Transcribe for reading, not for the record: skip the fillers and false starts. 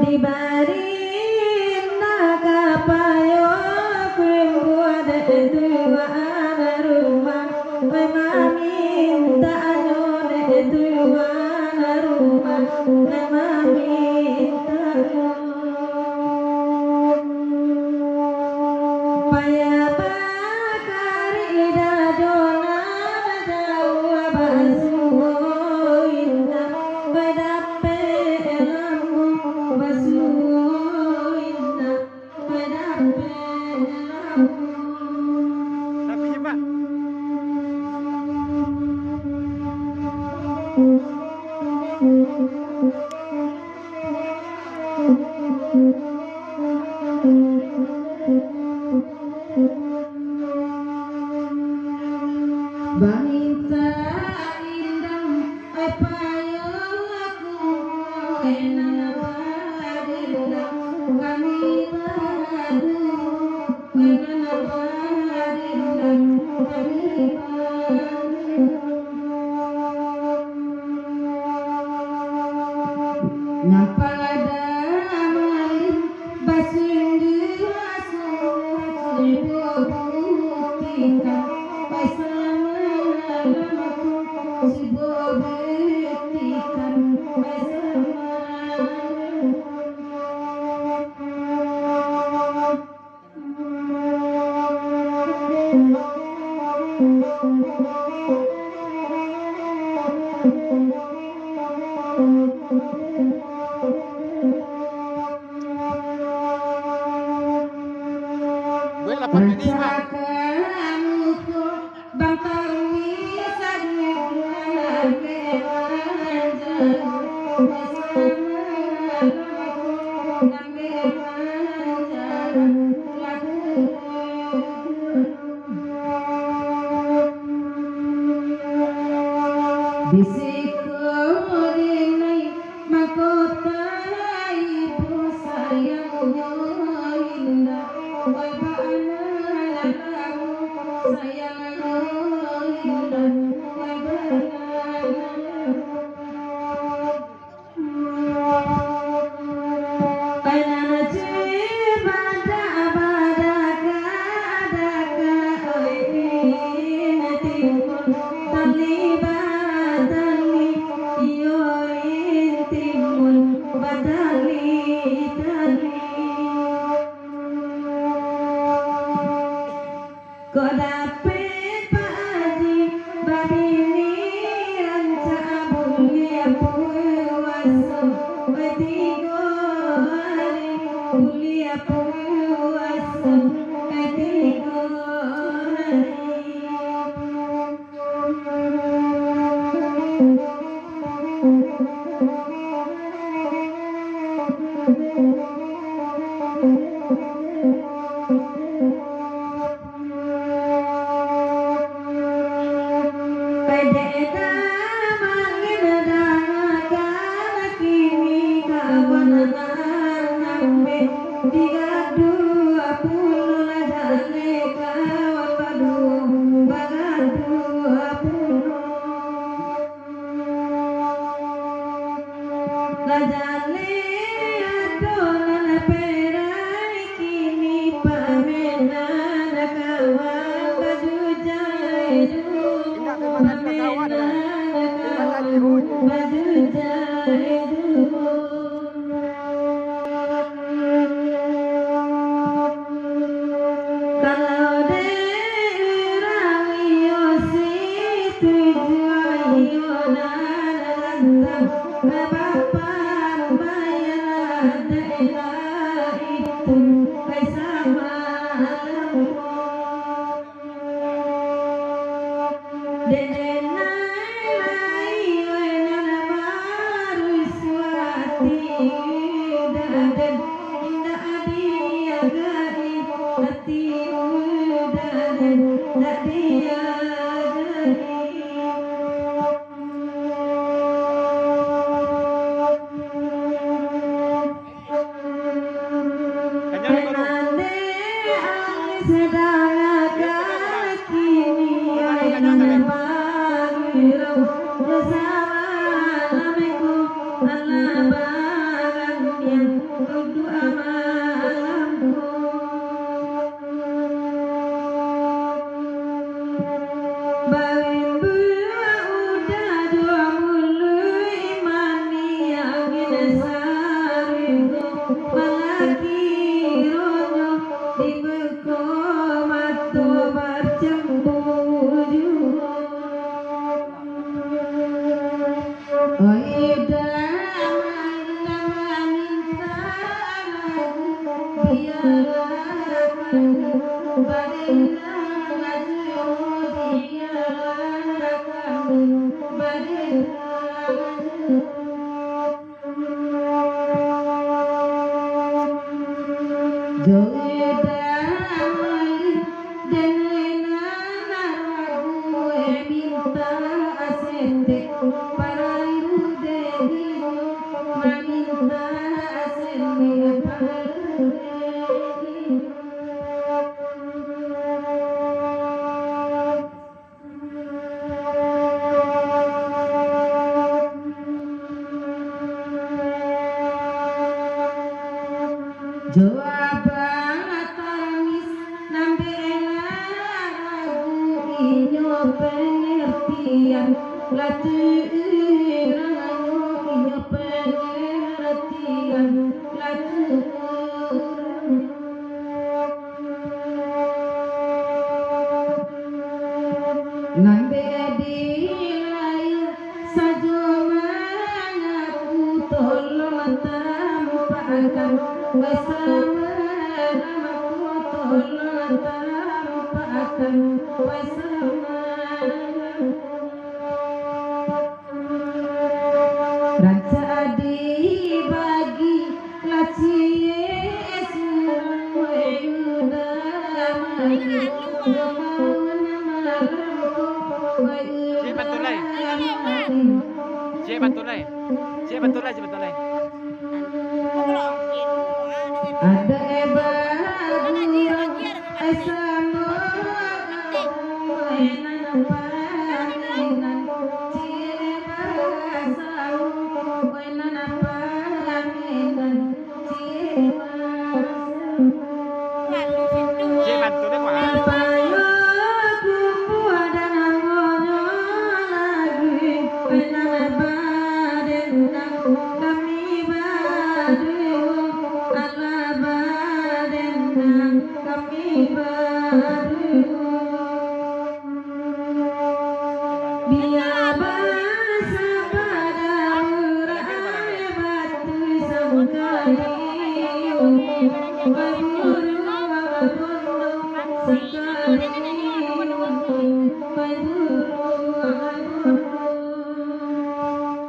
di bari naga payo kubuat itu ana rumah meminta anu itu ana rumah meminta paya bakari dadona jauh basuh inna bedape elamu basuh inna bedape elamu Tapi Pak. Bangita indang payung aku kenana padilla kami padu kenana padilla kami padu napada malin basindi asu ibu tika Gue 8 ini Pak. Bisikurinai mahkota ibu sayangnya indah wabana lalamu sayangnya indah wabana cibada badaka adaka oini timun talibadani iyo intimun badali tali kodape Pak Haji badini ranca bulia puasa tiga hari bulia puasa tiga Pededa mangin dangakan kini kawan nambe digadu apun lajane kawan padu bagadu apun lajane adonan perai kini pamenan kawan baju jaidu baju jaidu Jawaban tamis nambe lagu inyo pengertian latu ranganyo inyo pengertian latu nambe dilai sajo mangaku tolong tampakan bersama namaku tolong tampakan bersama raja dibagi lacie suwayuda magi Cik Bantulai. ada ebat esamo enan paminan ciema samu enan paminan ciema Cik Bantulai kuah. payo kupu ada namonyo lagi enan baden kami badu ala baden kami badu dia bahasa pada urai batu sangkali berburu sekali